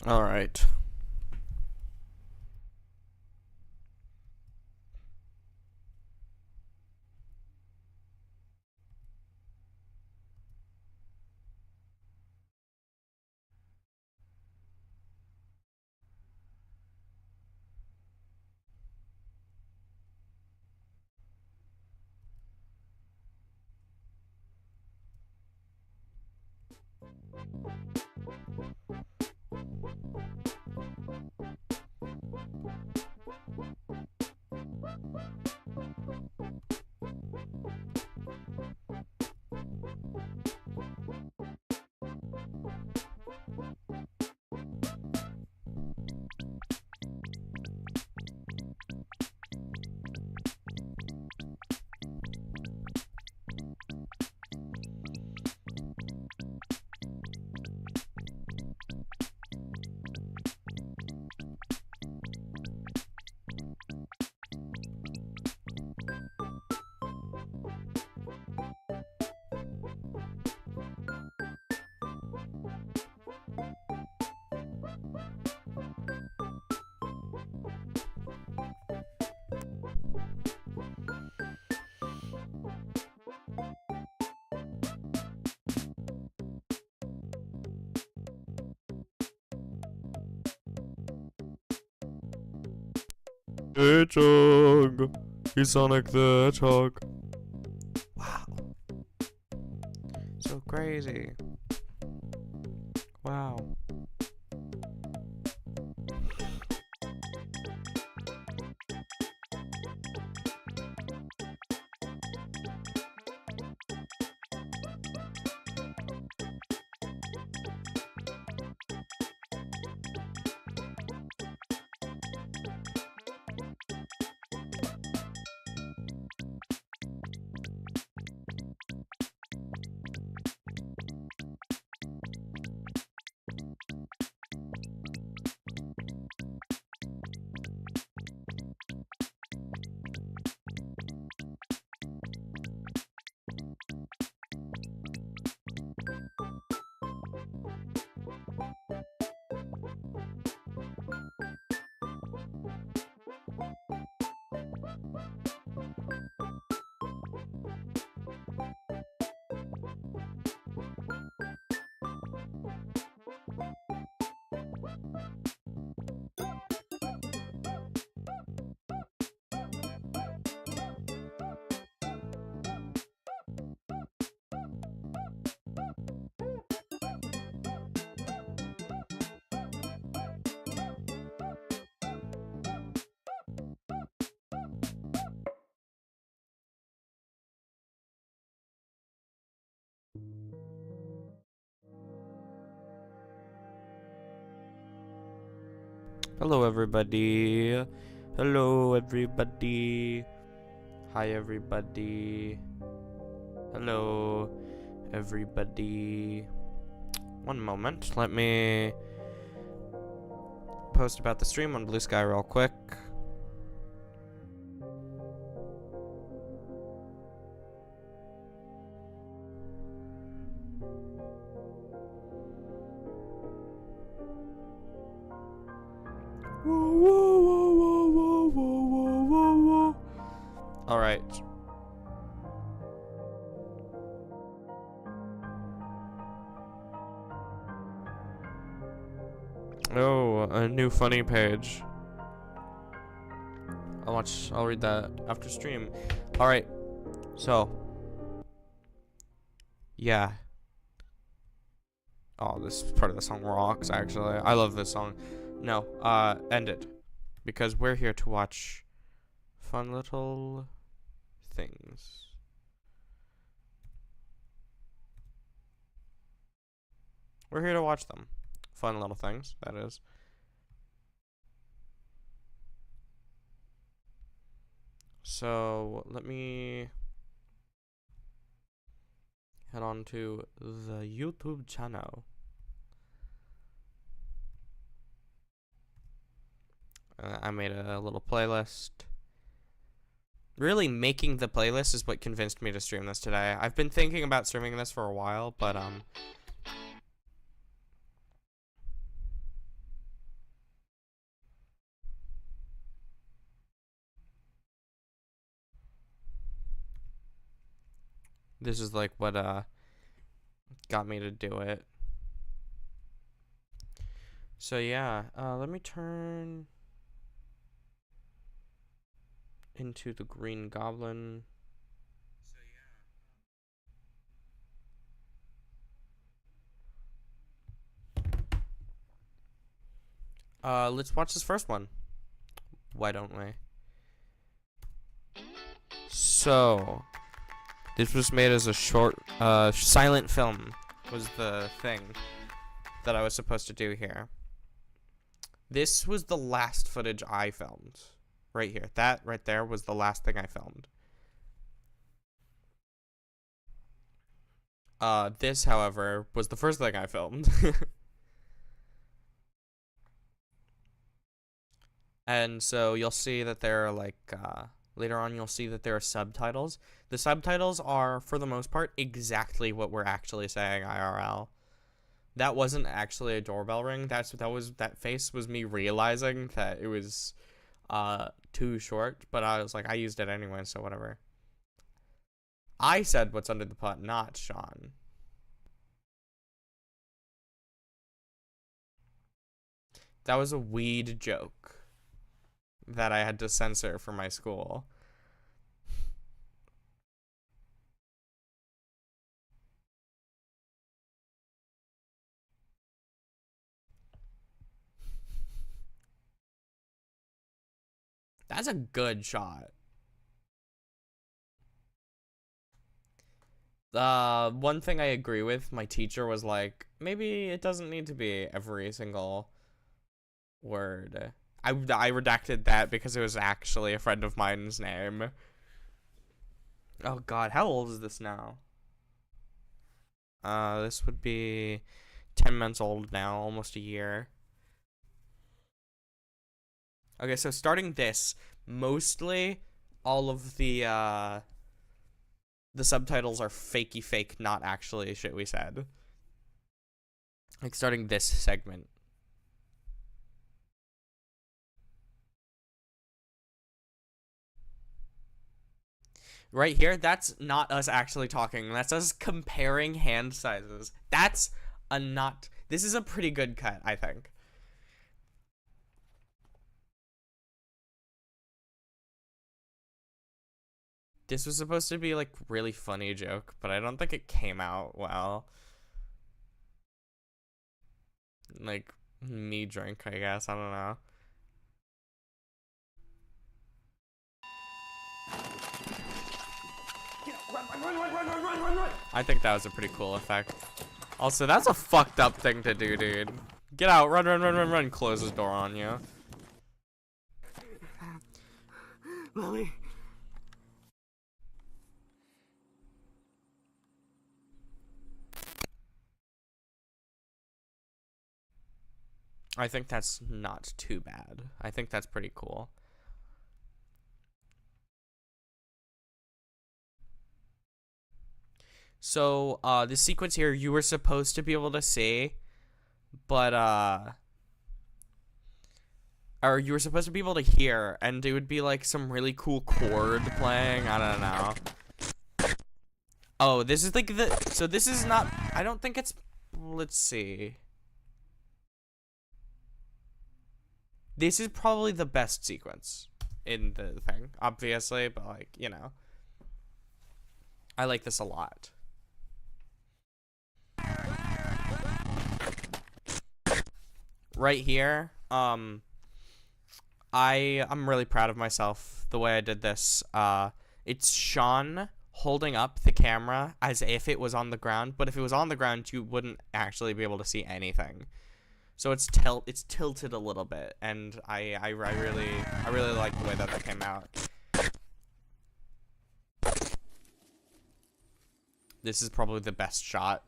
All right. Hedgehog. He's Sonic the Hedgehog. Wow. So crazy. Wow. Hello, everybody. Hello, everybody. Hi, everybody. Hello, everybody. One moment. Let me post about the stream on Blue Sky real quick. All right. Oh, a new funny page. I'll read that after stream. All right. So, yeah. Oh, this part of the song rocks, actually. I love this song. No, end it. Because we're here to watch fun little things. We're here to watch them. Fun little things, that is. So, let me head on to the YouTube channel. I made a little playlist. Really, making the playlist is what convinced me to stream this today. I've been thinking about streaming this for a while, but This is like what got me to do it. So yeah, let me turn into the Green Goblin. Let's watch this first one. Why don't we? So, this was made as a short, silent film was the thing that I was supposed to do here. This was the last footage I filmed. Right here. That right there was the last thing I filmed. This, however, was the first thing I filmed. And so you'll see that there are like, later on you'll see that there are subtitles. The subtitles are, for the most part, exactly what we're actually saying IRL. That wasn't actually a doorbell ring. That face was me realizing that it was too short, but I was like, I used it anyway, so whatever. I said what's under the pot, not Sean. That was a weed joke that I had to censor for my school. That's a good shot. One thing I agree with, my teacher was like, maybe it doesn't need to be every single word. I redacted that because it was actually a friend of mine's name. Oh god, how old is this now? This would be 10 months old now, almost a year. Okay, so starting this, mostly all of the subtitles are fakey fake, not actually shit we said. Like starting this segment. Right here, that's not us actually talking. That's us comparing hand sizes. That's a not... This is a pretty good cut, I think. This was supposed to be, like, really funny joke, but I don't think it came out well. Like, me drink, I guess. I don't know. Run. I think that was a pretty cool effect. Also, that's a fucked up thing to do, dude. Get out, run, close his door on you. Lily. I think that's not too bad. I think that's pretty cool. So, this sequence here, you were supposed to be able to see, but, or you were supposed to be able to hear, and it would be, like, some really cool chord playing, I don't know. Oh, this is, like, so this is not, I don't think it's, let's see. This is probably the best sequence in the thing, obviously, but, like, you know. I like this a lot. Right here, I'm really proud of myself the way I did this. It's Sean holding up the camera as if it was on the ground, but if it was on the ground, you wouldn't actually be able to see anything. So it's tilted a little bit, and I really like the way that came out. This is probably the best shot.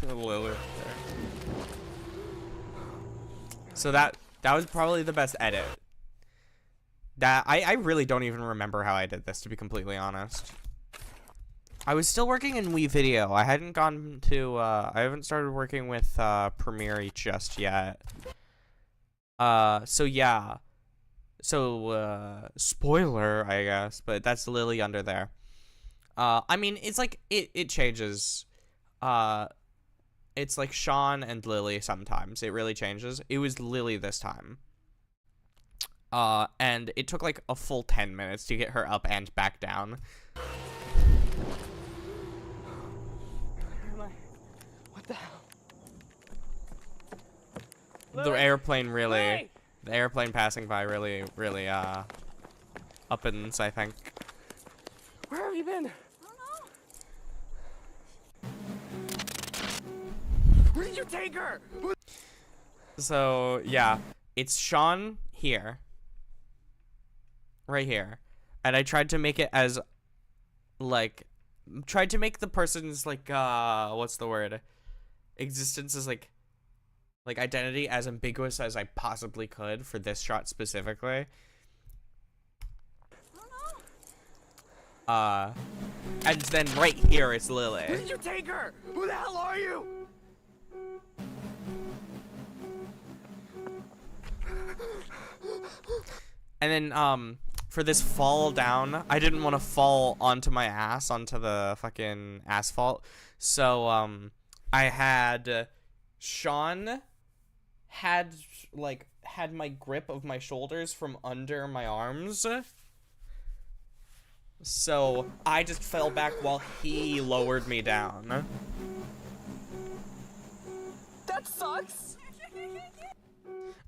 Lily. So that was probably the best edit. That I really don't even remember how I did this, to be completely honest. I was still working in WeVideo. I hadn't gone to I haven't started working with Premiere just yet. So yeah. So spoiler, I guess, but that's Lily under there. I mean, it's like it changes. It's like Sean and Lily sometimes. It really changes. It was Lily this time. And it took like a full 10 minutes to get her up and back down. What the hell? The airplane really, the airplane passing by really, uppins, I think. Where have you been? I don't know. Where did you take her? So yeah, it's Sean here. Right here. And I tried to make it as, like, tried to make the person's, like, what's the word? Existence as, like identity as ambiguous as I possibly could for this shot specifically. And then right here it's Lily. Where did you take her? Who the hell are you? And then, for this fall down, I didn't want to fall onto my ass, onto the fucking asphalt. So, I had Sean had my grip of my shoulders from under my arms. So, I just fell back while he lowered me down. That sucks.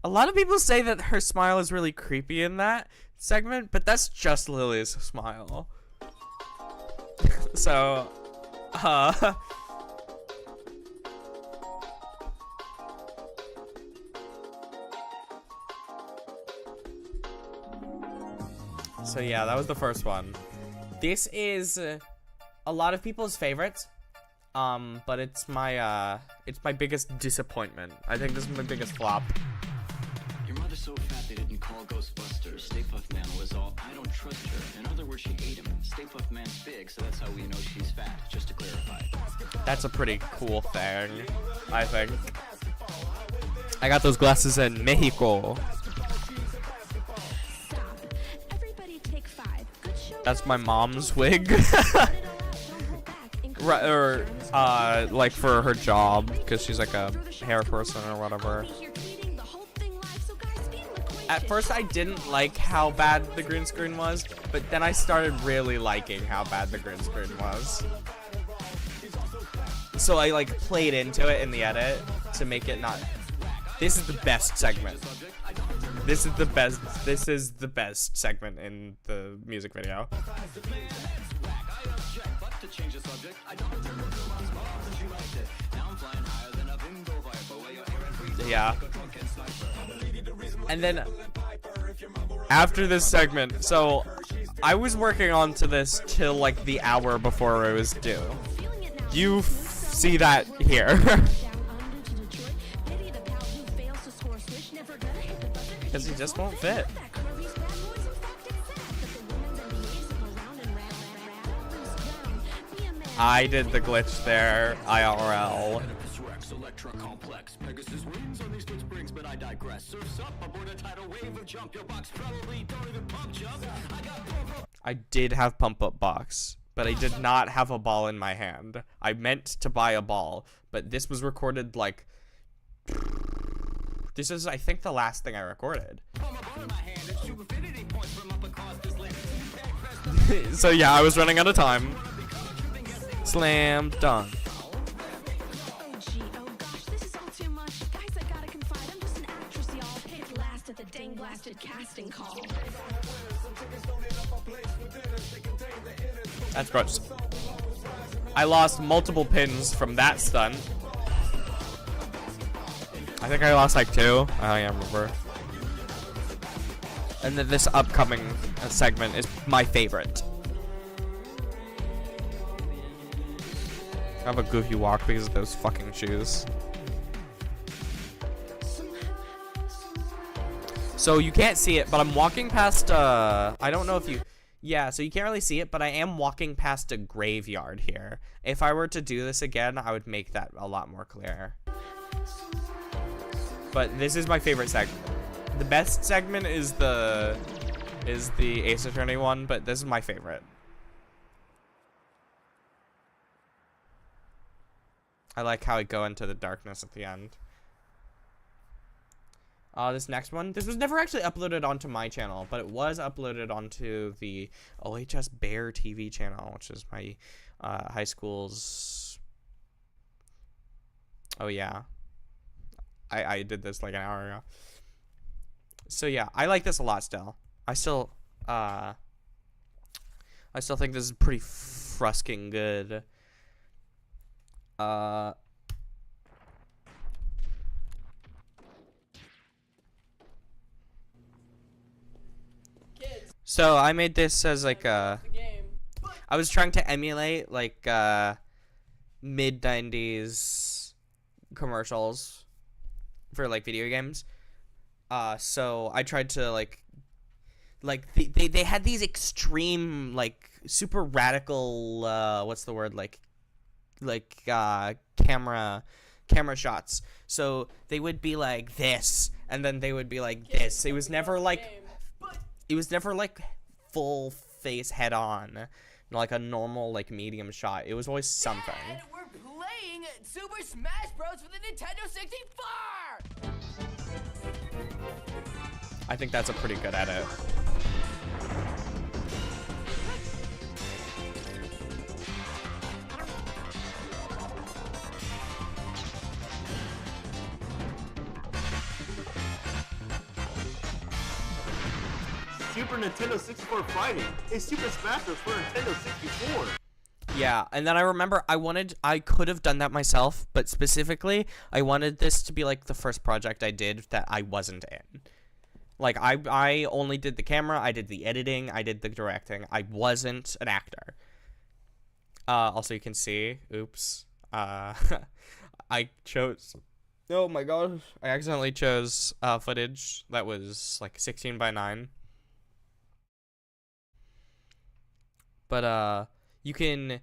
A lot of people say that her smile is really creepy in that segment, but that's just Lily's smile. So, so yeah, that was the first one. This is a lot of people's favorite, but it's my biggest disappointment. I think this is my biggest flop. Your mother's so fat they didn't call Ghostbusters. Stay Puft Man was all, I don't trust her. In other words, she ate him. Stay Puft Man's big, so that's how we know she's fat, just to clarify. That's a pretty cool thing, I think. I got those glasses in Mexico. That's my mom's wig. Or, like for her job, because she's like a hair person or whatever. At first I didn't like how bad the green screen was, but then I started really liking how bad the green screen was. So I like played into it in the edit to make it not... This is the best segment. This is the best segment in the music video. Yeah. And then after this segment, so I was working on to this till like the hour before it was due. You see that here. Because he just won't fit. I did the glitch there, IRL. I did have pump up box, but I did not have a ball in my hand. I meant to buy a ball, but this was recorded like... This is, I think, the last thing I recorded. So yeah, I was running out of time. Slam dunk. That's gross. I lost multiple pins from that stunt. I think I lost like 2. I don't remember. And then this upcoming segment is my favorite. I have a goofy walk because of those fucking shoes. So you can't see it, but I'm walking past, I don't know if you... Yeah, so you can't really see it, but I am walking past a graveyard here. If I were to do this again, I would make that a lot more clear. But this is my favorite segment. The best segment is the Ace Attorney one, but this is my favorite. I like how it go into the darkness at the end. This next one, this was never actually uploaded onto my channel, but it was uploaded onto the OHS Bear TV channel, which is my high school's. Oh yeah, I did this like an hour ago. So yeah, I like this a lot still. I still think this is pretty frusking good. So I made this as like I was trying to emulate like mid 90s commercials for like video games. So I tried to like they had these extreme like super radical what's the word, like camera shots. So they would be like this, and then they would be like this. It was never like full face head on, like a normal like medium shot. It was always something. Dad, we're playing Super Smash Bros. For the Nintendo 64! I think that's a pretty good edit. Super Nintendo 64 fighting. It's Super Smash Bros. For Nintendo 64. Yeah, and then I remember I could have done that myself, but specifically, I wanted this to be like the first project I did that I wasn't in. Like, I only did the camera, I did the editing, I did the directing. I wasn't an actor. Also, you can see, oops, I chose, oh my gosh, I accidentally chose footage that was like 16:9. But, you can,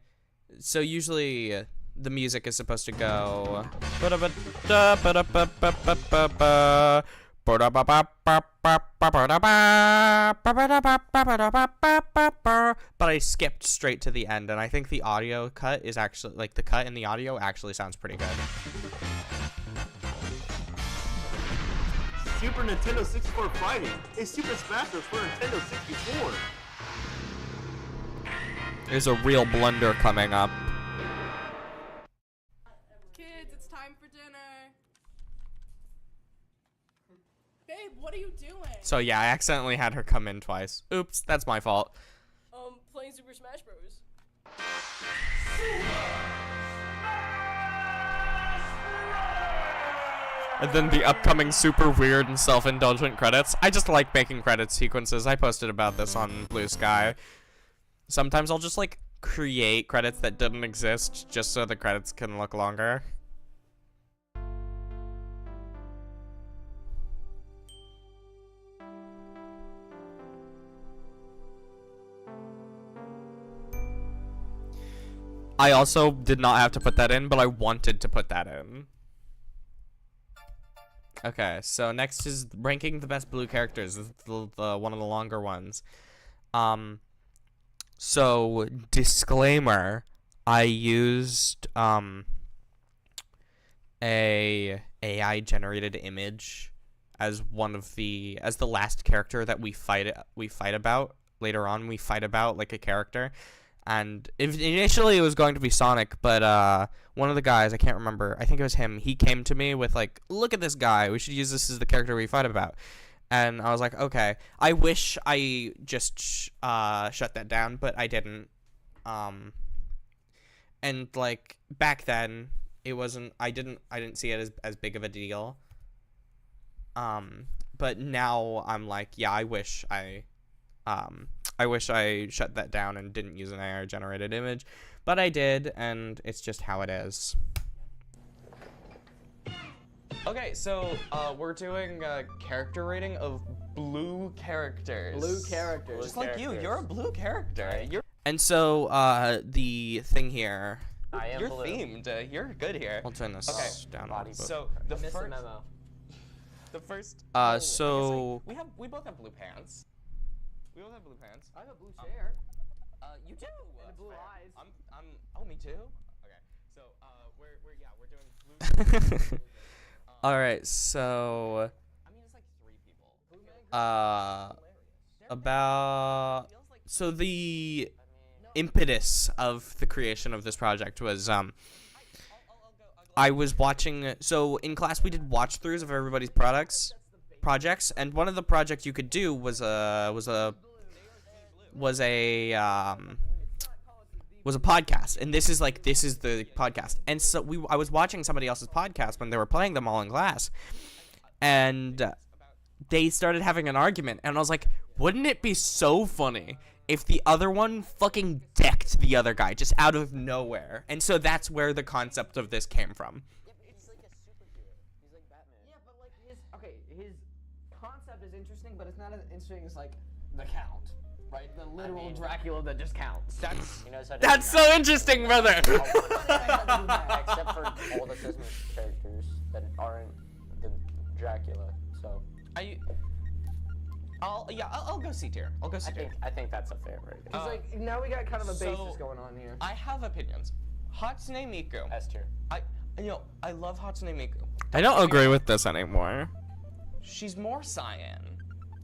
so usually the music is supposed to go, but I skipped straight to the end, and I think the audio cut is actually, like, the cut in the audio actually sounds pretty good. Super Nintendo 64 fighting. It's Super Smash Bros. For Nintendo 64. There's a real blunder coming up. Kids, it's time for dinner. Babe, what are you doing? So yeah, I accidentally had her come in twice. Oops, that's my fault. Playing Super Smash Bros. And then the upcoming super weird and self-indulgent credits. I just like making credit sequences. I posted about this on Blue Sky. Sometimes I'll just like create credits that didn't exist just so the credits can look longer. I also did not have to put that in, but I wanted to put that in. Okay, so next is ranking the best blue characters. This is the one of the longer ones. So disclaimer, I used a AI generated image as the last character that we fight about later on. We fight about like a character. And initially it was going to be Sonic, but one of the guys, I can't remember, I think it was him, he came to me with like, look at this guy, we should use this as the character we fight about. And I was like, okay. I wish I just shut that down, but I didn't. And like back then, it wasn't, I didn't see it as big of a deal. But now I'm like, yeah, I wish I shut that down and didn't use an AI generated image, but I did, and it's just how it is. Okay, so we're doing a character rating of blue characters. Blue characters. Just like you, you're a blue character. And so the thing here, I am you're blue. themed. You're good here. I'll turn this down. Body. So the Missed first the memo. The first. So we both have blue pants. We both have blue pants. I have a blue chair. You do. And blue Fair. eyes. Oh, me too. Okay. So we're doing blue. all right, so I mean, it's like 3 people. so the impetus of the creation of this project was I was watching. So in class we did watch throughs of everybody's projects, and one of the projects you could do was a podcast, and this is the podcast. And so I was watching somebody else's podcast when they were playing them all in class, and they started having an argument, and I was like, wouldn't it be so funny if the other one fucking decked the other guy just out of nowhere? And so that's where the concept of this came from. It's like a superhero. He's like Batman. Yeah, but like his concept is interesting, but it's not as interesting as like the Count, right? The literal Dracula that just counts. That's so interesting, brother. Except for all the Christmas characters that aren't the Dracula, so I'll go C tier. I'll go C tier. I think that's a fair rating. It's like now we got kind of a basis so- going on here. I have opinions. Hatsune Miku. S tier. I love Hatsune Miku. I don't agree with this anymore. She's more cyan.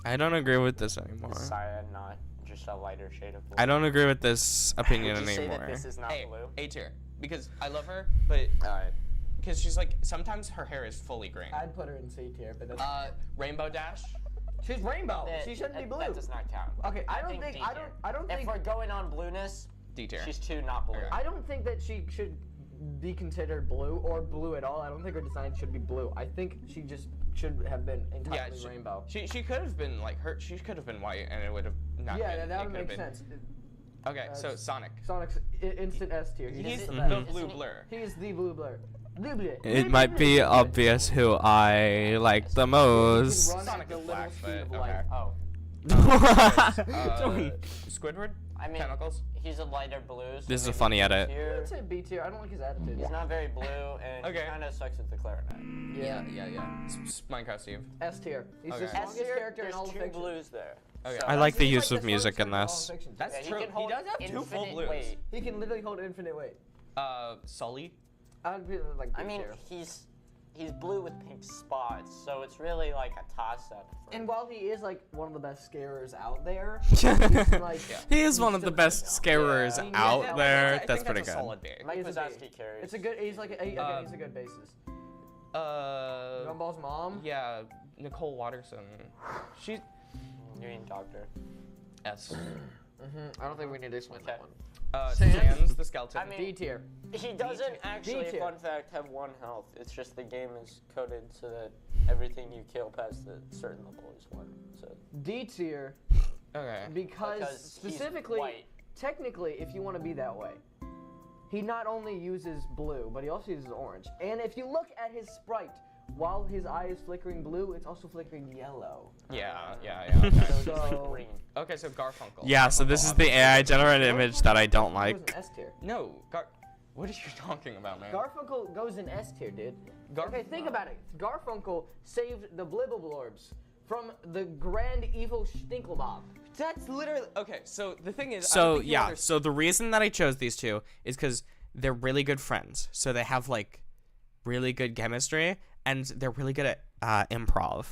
I don't agree with this anymore. Cyan, not just a lighter shade of blue. I don't agree with this opinion Would you say that anymore. this is not blue? A tier. Because I love her, but Alright. because she's like sometimes her hair is fully green. I'd put her in C tier, but that's Rainbow Dash. she's rainbow. She shouldn't be blue. That does not count. Okay, I don't think D I tier. don't If think we're going on blueness, D tier. she's 2 not blue. Okay. I don't think that she should be considered blue or blue at all. I don't think her design should be blue. I think she just should have been entirely rainbow. She could have been like her. She could have been white, and it would have not. Yeah, been, that it would could make have been- sense. Okay, so Sonic. Sonic's instant S tier. He's the the best. blue blur. He is the blue blur. Blue blur. It might be obvious who I like the most. Run Sonic at the is black, little speed but of light. okay. Sorry. Squidward. I mean, Tentacles. he's a lighter blue. So This is a maybe funny B edit. tier. I'd say B tier. I don't like his attitude. He's not very blue, and Okay. he kind of sucks at the clarinet. Yeah. Minecraft Steve. S tier. He's Okay. the S strongest S tier, character in there's all of 2 fiction. blues there. Okay. So I like the He's use the of music in strongest character in all of this. fiction. That's Yeah, true. He can hold does have 2 full infinite blues. weight. He can literally hold infinite weight. Sully. I'd be like B I mean, tier. he's blue with pink spots, so it's really like a toss-up. And while he is like one of the best scarers out there, like He is one of the best scarers Yeah. out Yeah, there. I That's think pretty that's a good. solid B. Mike He's a Wazowski B. carries. It's a good. He's like again, he's a good basis. Gumball's mom. Yeah, Nicole Watterson. She's You mean Doctor? S. I don't think we need to explain that one. Sans the skeleton. I mean, D tier. He doesn't actually, tier. fun fact, have 1 health. It's just the game is coded so that everything you kill past a certain level is 1. So D tier okay. because Because he's specifically, white. technically, if you want to be that way, he not only uses blue, but he also uses orange. And if you look at his sprite, while his eye is flickering blue, it's also flickering yellow. Yeah. Okay. So green. Okay, so Garfunkel. Yeah, so this is the AI generated image that I don't Goes like. in S tier. No, what are you talking about, man? Garfunkel goes in S tier, dude. Okay, think about it. Garfunkel saved the Blibbleblorbs from the grand evil Stinklemob. That's literally okay. So the thing is, I So don't think you yeah, understand- so the reason that I chose these two is because they're really good friends. So they have like really good chemistry, and they're really good at improv.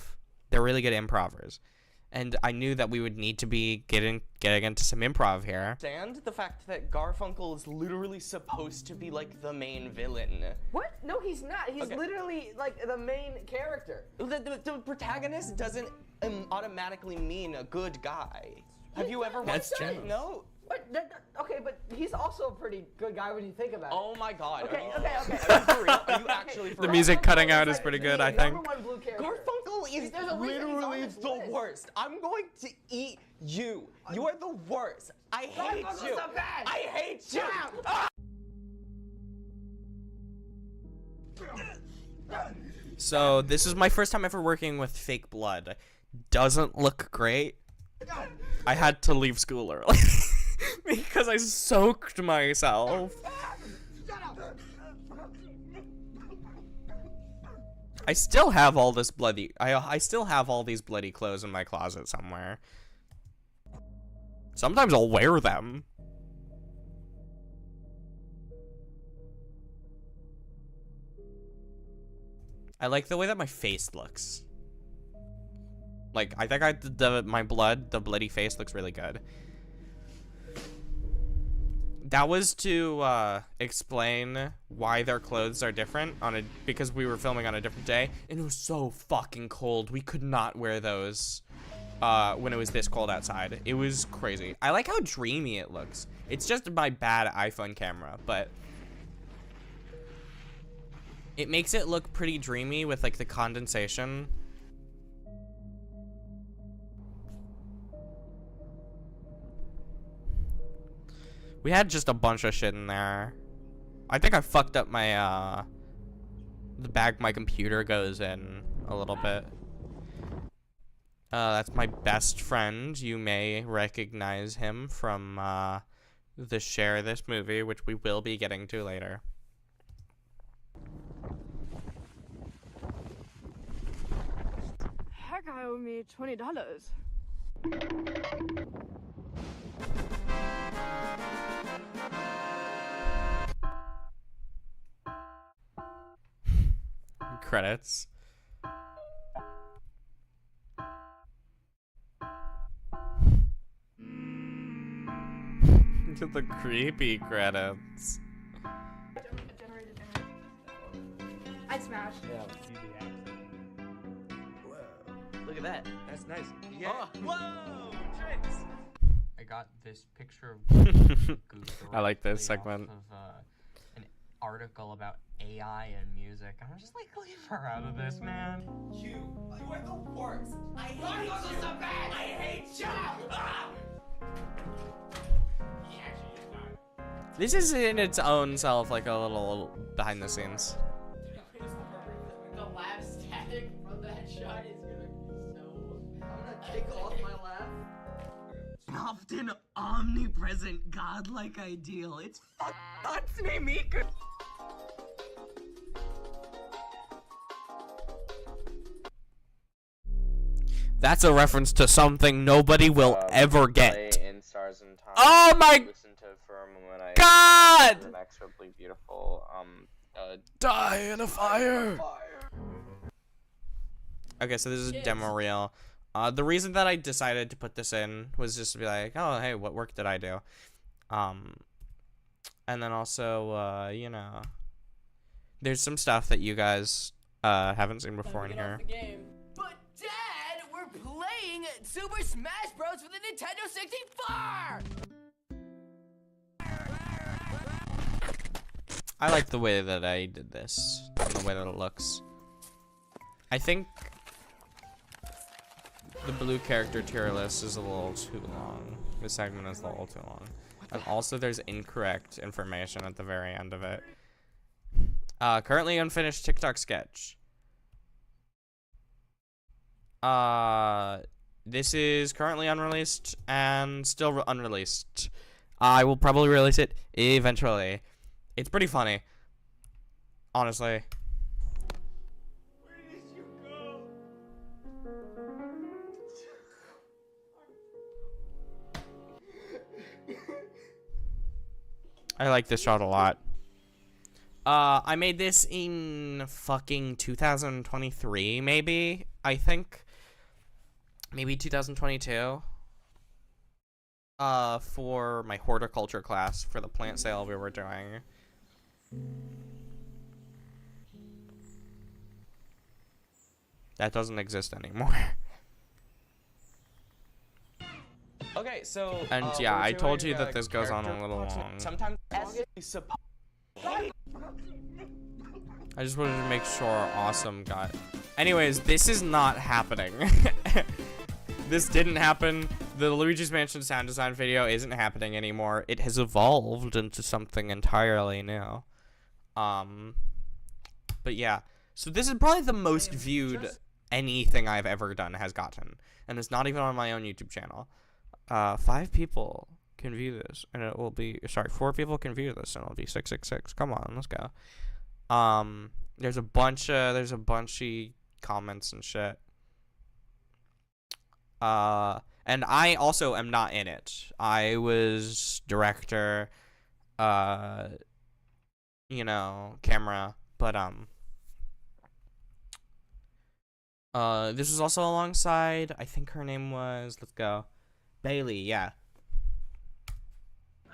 They're really good improvers, and I knew that we would need to be getting into some improv here. understand the fact that Garfunkel is literally supposed to be like the main villain. What? No, he's not. He's Okay. literally like the main character. The protagonist doesn't automatically mean a good guy. Have you ever That's watched it? generous. No. But okay, but he's also a pretty good guy when you think about it. Oh my God. Okay, Are you- okay, okay. Are you for real? Are you actually for The real? music cutting Garfunkel out is is pretty like good, the I think. number 1 blue character. Garfunkel is There's a reason he's on literally this the list. worst. I'm going to eat you. You are the worst. I hate Garfunkel's you. the best. I hate you. Ah! So this is my first time ever working with fake blood. Doesn't look great. I had to leave school early because I soaked myself. I still have all this bloody. I still have all these bloody clothes in my closet somewhere. Sometimes I'll wear them. I like the way that my face looks. Like, I think my bloody face looks really good. That was to explain why their clothes are different because we were filming on a different day, and it was so fucking cold. We could not wear those when it was this cold outside. It was crazy. I like how dreamy it looks. It's just my bad iPhone camera, but it makes it look pretty dreamy with like the condensation. We had just a bunch of shit in there. I think I fucked up my, the bag my computer goes in a little bit. That's my best friend. You may recognize him from, the Share This movie, which we will be getting to later. That guy owed me $20. Credits. The creepy credits. I smashed. Look at that. That's nice. Yeah. Oh, whoa! Tricks! I got this picture of I like this directly segment. off of, an article about AI and music. I'm just like, leave her out of this, man. You are the worst. I hate you. So bad. I hate you. Ah! This is in its own self like a little behind the scenes. The laugh static from that shot is gonna be so. I'm gonna kick off my laugh. Often omnipresent godlike ideal. It's Hatsune Miku. That's a reference to something nobody will ever get. In Stars and Time. Oh my Listen to for a moment. God! Inexorably beautiful. Die in a fire. Okay, so this is a demo reel. The reason that I decided to put this in was just to be like, oh, hey, what work did I do? And then also, you know, there's some stuff that you guys haven't seen before in here. But Dad, we're playing Super Smash Bros. For the Nintendo 64. I like the way that I did this and the way that it looks. I think the blue character tier list is a little too long. This segment is a little too long. And also there's incorrect information at the very end of it. Currently unfinished TikTok sketch. This is currently unreleased and still unreleased. I will probably release it eventually. It's pretty funny, honestly. Where did you go? I like this shot a lot. I made this in fucking 2023, maybe, I think. Maybe 2022. For my horticulture class for the plant sale we were doing. That doesn't exist anymore. Okay, so. And yeah, we're I told doing, you that this goes on a character little portrait. long. Sometimes I just wanted to make sure Awesome got. Anyways, this is not happening. This didn't happen. The Luigi's Mansion sound design video isn't happening anymore. It has evolved into something entirely new. But yeah. So this is probably the most viewed anything I've ever done has gotten. And it's not even on my own YouTube channel. 5 people can view this. And it will be... Sorry, 4 people can view this. And it'll be 666. Come on, let's go. There's a bunch of comments and shit. And I also am not in it. I was director, camera, but this was also alongside, I think her name was, let's go, Bailey, yeah.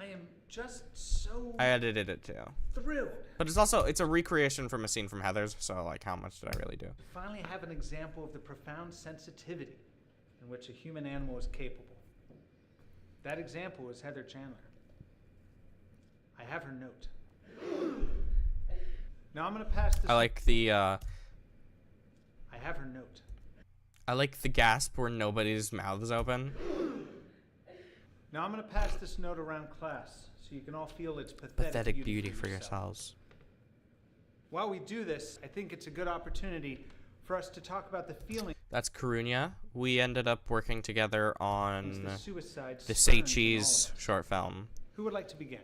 I am just so I edited it too. thrilled But it's a recreation from a scene from Heather's, so like how much did I really do? to finally have an example of the profound sensitivity in which a human animal is capable. That example is Heather Chandler. I have her note. Now I'm gonna pass this. I like the I have her note. I like the gasp where nobody's mouth is open. Now I'm gonna pass this note around class so you can all feel its Pathetic beauty for yourselves. While we do this, I think it's a good opportunity for us to talk about the feeling. That's Karunya. We ended up working together on The suicide the stirs Say in all Cheese of us. short film. Who would like to begin?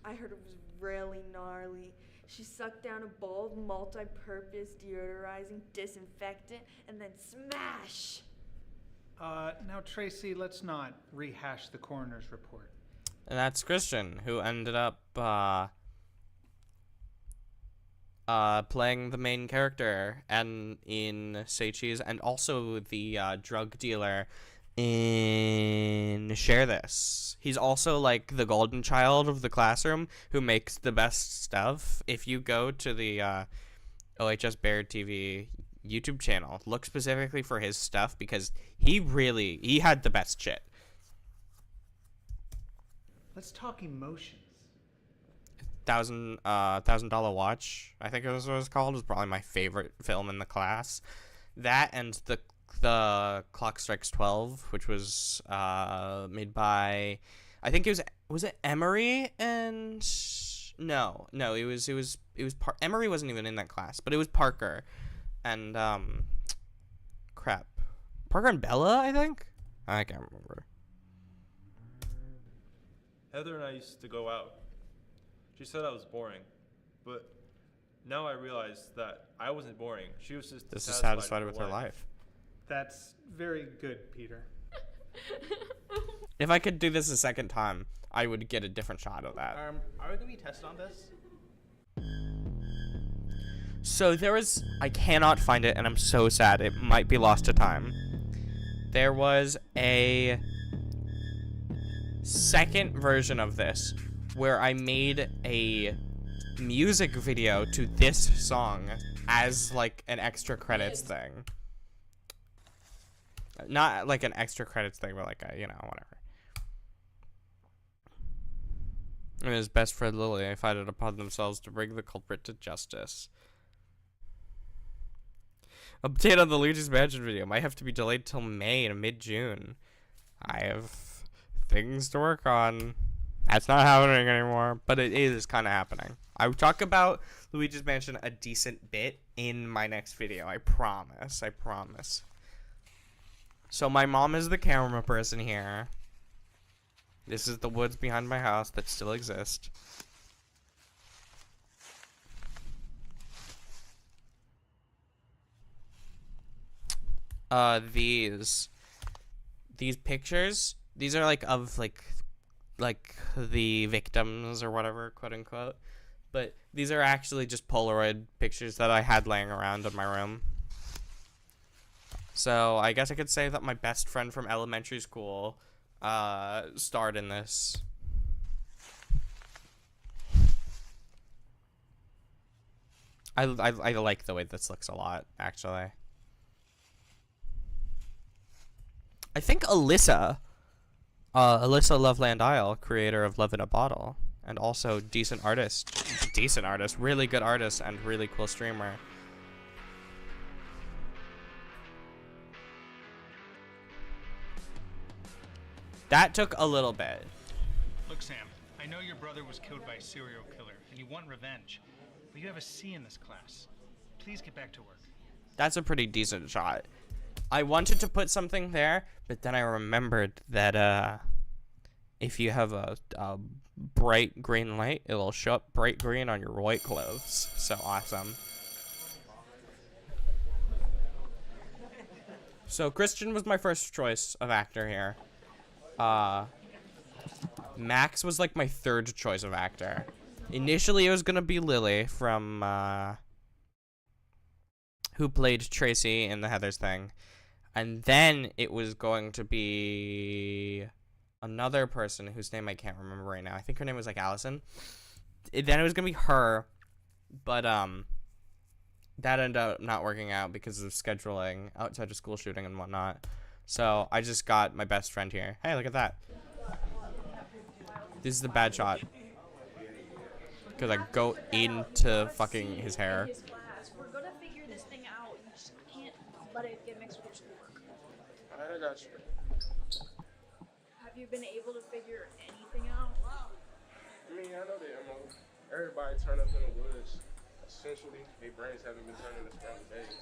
I heard it was really gnarly. She sucked down a bowl of multi-purpose deodorizing disinfectant and then smash! Now Tracy, let's not rehash the coroner's report. And that's Christian, who ended up playing the main character and in Say Cheese, and also the drug dealer in Share This. He's also like the golden child of the classroom who makes the best stuff. If you go to the OHS Baird TV YouTube channel, look specifically for his stuff because he had the best shit. Let's talk emotions. $1,000 Watch, I think it was what it was called, was probably my favorite film in the class. That and the Clock Strikes 12, which was made by, I think it was it Emery and no it was Emery wasn't even in that class, but it was Parker and Parker and Bella, I think. I can't remember. Heather and I used to go out. She said I was boring, but now I realize that I wasn't boring. She was just dissatisfied with her life. That's very good, Peter. If I could do this a second time, I would get a different shot of that. Are we gonna be tested on this? So I cannot find it, and I'm so sad. It might be lost to time. There was a second version of this where I made a music video to this song as like an extra credits thing. Not like an extra credits thing, but like a, whatever. And his best friend Lily decided upon themselves to bring the culprit to justice. Update on the Luigi's Mansion video might have to be delayed till May to mid-June. I have things to work on. That's not happening anymore, but it is kind of happening. I will talk about Luigi's Mansion a decent bit in my next video. I promise. I promise. So my mom is the camera person here. This is the woods behind my house that still exist. These pictures, these are like of like the victims or whatever, quote unquote, but these are actually just Polaroid pictures that I had laying around in my room. So I guess I could say that my best friend from elementary school starred in this. I like the way this looks a lot, actually. I think Alyssa Loveland Isle, creator of Love in a Bottle, and also decent artist, really good artist, and really cool streamer. That took a little bit. Look, Sam, I know your brother was killed by a serial killer, and you want revenge, but you have a C in this class. Please get back to work. That's a pretty decent shot. I wanted to put something there, but then I remembered that if you have a bright green light, it'll show up bright green on your white clothes. So awesome. So Christian was my first choice of actor here. Max was like my third choice of actor. Initially, it was gonna be Lily from who played Tracy in the Heathers thing, and then it was going to be another person whose name I can't remember right now. I think her name was like Allison. Then it was gonna be her, but that ended up not working out because of scheduling outside of school shooting and whatnot. So I just got my best friend here. Hey, look at that. This is the bad shot. Because I go into fucking his hair. We're gonna figure this thing out. You just can't let it get mixed with schoolwork. I got you. Have you been able to figure anything out? I mean, I know the MO. Everybody turned up in the woods. Essentially, their brains haven't been turning in several days.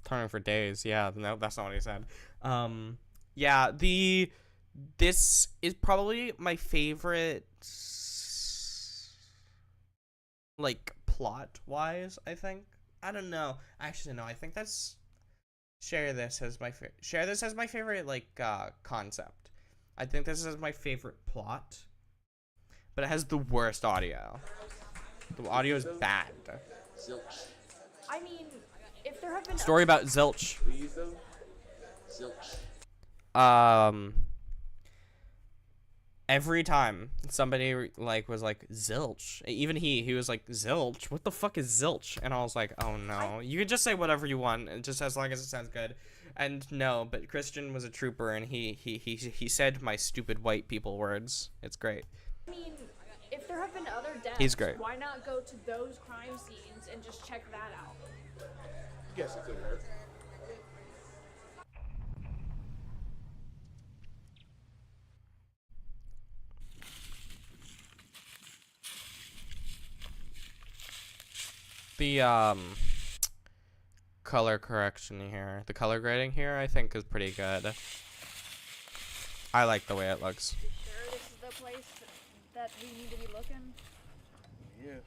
Turning for days, yeah. No, that's not what he said. Yeah, this is probably my favorite, like, plot-wise, I think. I don't know. Actually, no, I think that's share this as my favorite, like, concept. I think this is my favorite plot, but it has the worst audio. The audio is bad. Zilch. I mean, if there have been Story about Zilch. Please, though? Zilch. Every time somebody like was like Zilch, even he was like Zilch. What the fuck is Zilch? And I was like, oh no, you can just say whatever you want, and just as long as it sounds good. And no, but Christian was a trooper, and he said my stupid white people words. It's great. I mean, if there have been other deaths, He's great. why not go to those crime scenes and just check that out? Guess it could hurt. The color correction here, the color grading here, I think is pretty good. I like the way it looks. You sure this is the place that we need to be looking? Yeah.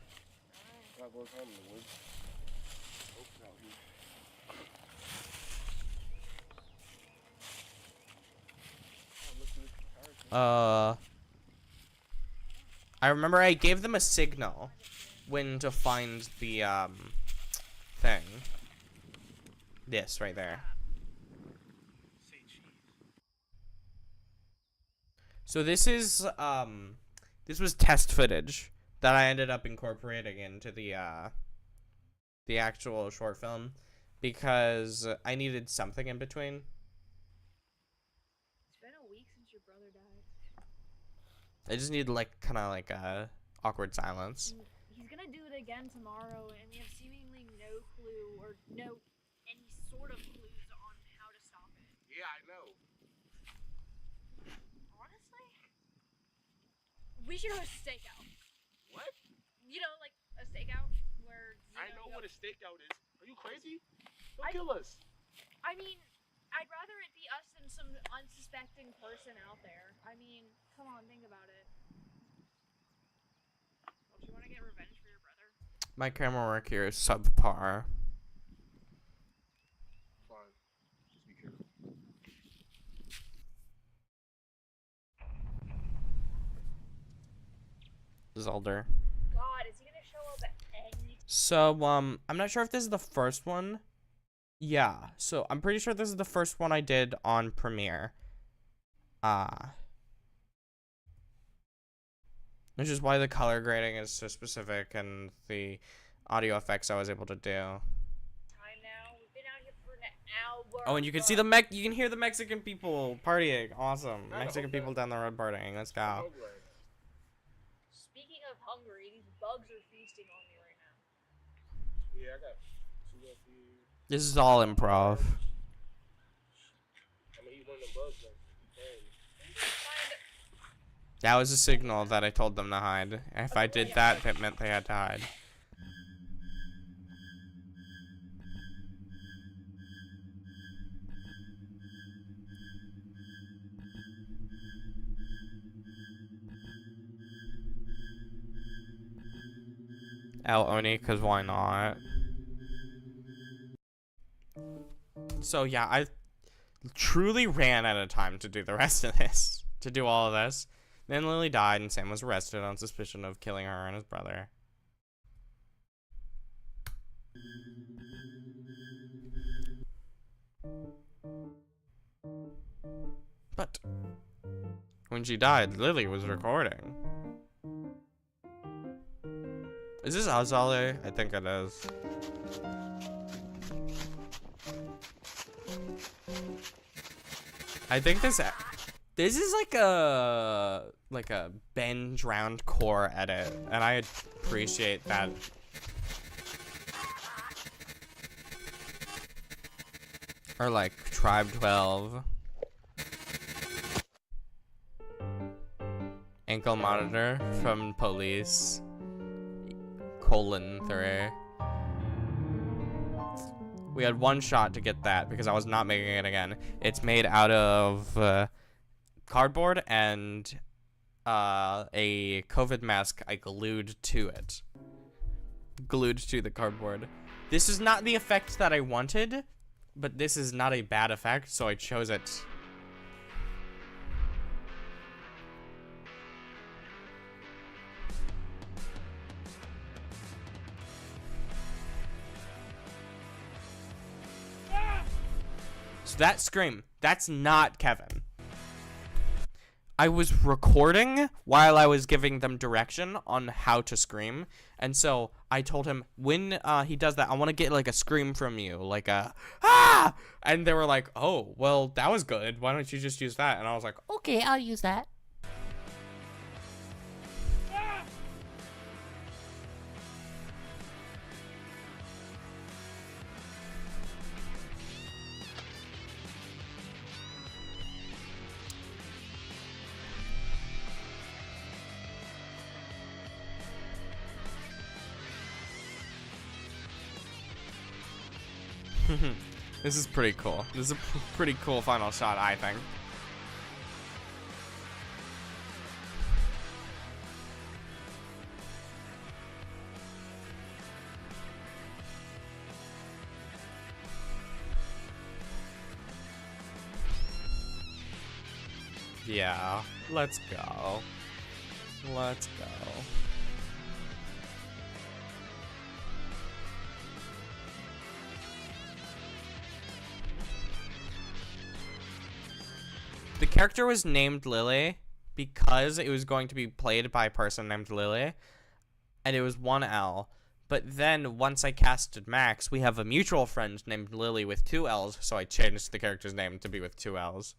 Not going home in the woods. Open out here. I remember I gave them a signal when to find the thing. This right there. So this is this was test footage that I ended up incorporating into the actual short film because I needed something in between. It's been a week since your brother died. I just need like kind of like a awkward silence. He's gonna do it again tomorrow, and we have seemingly no clue or any sort of clues on how to stop it. Yeah, I know. Honestly, we should host a stakeout. What? You know, like a stakeout where I know what a stakeout is. Are you crazy? I- Don't kill us. I mean, I'd rather it be us than some unsuspecting person out there. I mean, come on, think about it. Don't you want to get revenge for your brother? My camera work here is subpar. Fine. Just be careful. Zelda. God, is he gonna show up at any? So, I'm not sure if this is the first one. Yeah, so I'm pretty sure this is the first one I did on Premiere. Which is why the color grading is so specific and the audio effects I was able to do. Time now. We've been out here for an hour. Oh, and you can see you can hear the Mexican people partying. Awesome. Mexican people down the road partying. Let's go. Speaking of hungry, these bugs are feasting on me right now. Yeah, I got 2 up here. This is all improv. I'm gonna eat one of them bugs, though. That was a signal that I told them to hide. If I did that, it meant they had to hide. El Oni, because why not? So yeah, truly ran out of time to do the rest of this, to do all of this. Then Lily died, and Sam was arrested on suspicion of killing her and his brother. But when she died, Lily was recording. Is this Azale? I think it is. I think this is like a bend round core edit, and I appreciate that. Or like Tribe 12. Ankle monitor from Police. :3. We had one shot to get that because I was not making it again. It's made out of cardboard and a COVID mask I glued to it. Glued to the cardboard. This is not the effect that I wanted, but this is not a bad effect, so I chose it. So that scream, that's not Kevin. I was recording while I was giving them direction on how to scream, and so I told him, when he does that, I want to get like a scream from you, like a ah, and they were like, oh, well, that was good, why don't you just use that? And I was like, okay, I'll use that. This is pretty cool. This is a pretty cool final shot, I think. Yeah, let's go. Let's go. The character was named Lily because it was going to be played by a person named Lily, and it was 1L. But then once I casted Max, we have a mutual friend named Lily with 2 L's, so I changed the character's name to be with 2 L's.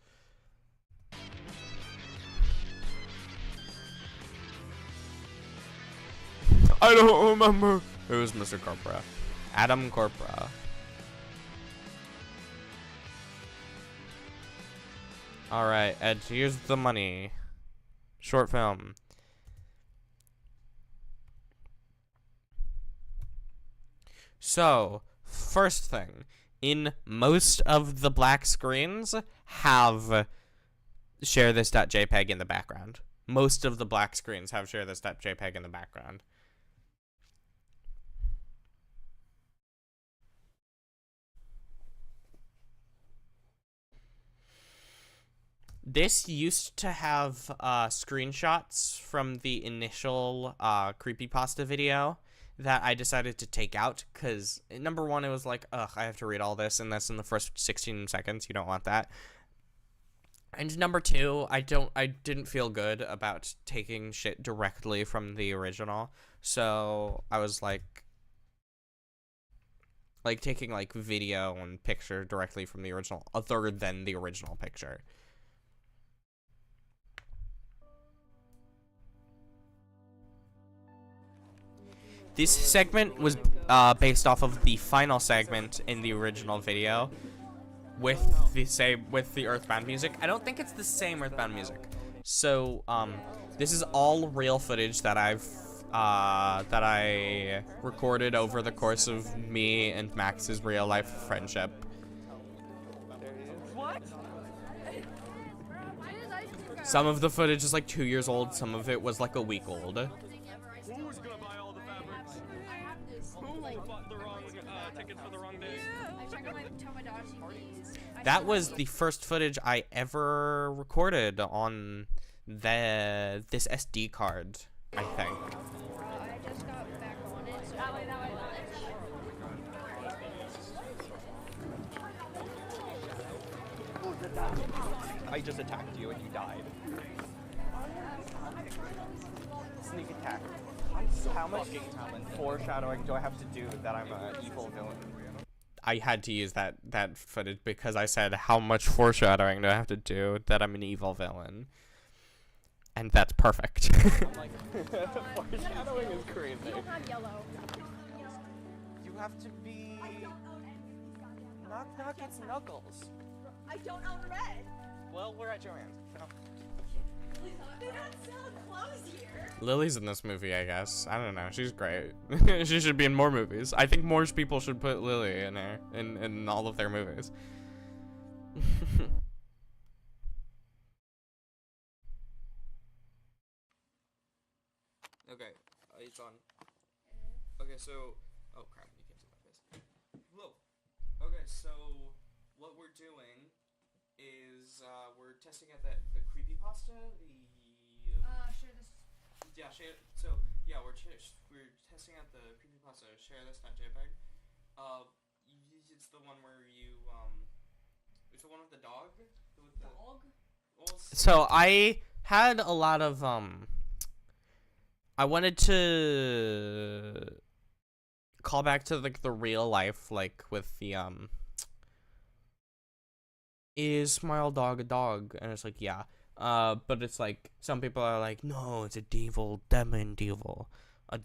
I don't remember. It was Mr. Corpora. Adam Corpora. Alright, Ed, here's the money. Short film. So, first thing. In most of the black screens, have share this.jpg in the background. Most of the black screens have share this.jpg in the background. This used to have screenshots from the initial creepypasta video that I decided to take out because, number one, it was like, ugh, I have to read all this, and that's in the first 16 seconds. You don't want that. And number two, I didn't feel good about taking shit directly from the original, so I was like taking like video and picture directly from the original, other than the original picture. This segment was based off of the final segment in the original video with the Earthbound music. I don't think it's the same Earthbound music. So this is all real footage that I recorded over the course of me and Max's real life friendship. What? Some of the footage is like 2 years old, some of it was like a week old. Who's gonna buy all the fabrics? I have this. Who bought the wrong tickets for the wrong day? I checked on my Tomodachi, please. That was the first footage I ever recorded on this SD card, I think. I just got back on it, so I just attacked you and you died. Sneak attack. How much foreshadowing do I have to do that I'm an evil villain? I had to use that footage because I said how much foreshadowing do I have to do that I'm an evil villain. And that's perfect. I'm like, foreshadowing is crazy. you don't have yellow. You have to be... Knock, it's Knuckles. I don't own red. Well, we're at Joanne's. No. They're not selling clothes here. Lily's in this movie, I guess. I don't know. She's great. She should be in more movies. I think more people should put Lily in there in all of their movies. Okay, it's on. Okay, so oh crap, you can't see my face. Whoa. Okay, so what we're doing is we're testing out the creepypasta, Share this. yeah, share. So yeah, we're testing out the creepypasta. Share this, not JPEG. It's the one where you it's the one with the dog. With the dog. So I had a lot of I wanted to call back to like the real life, like with the is Smile Dog a dog? And it's like, yeah. But it's like, some people are like, no, it's a devil, demon devil. A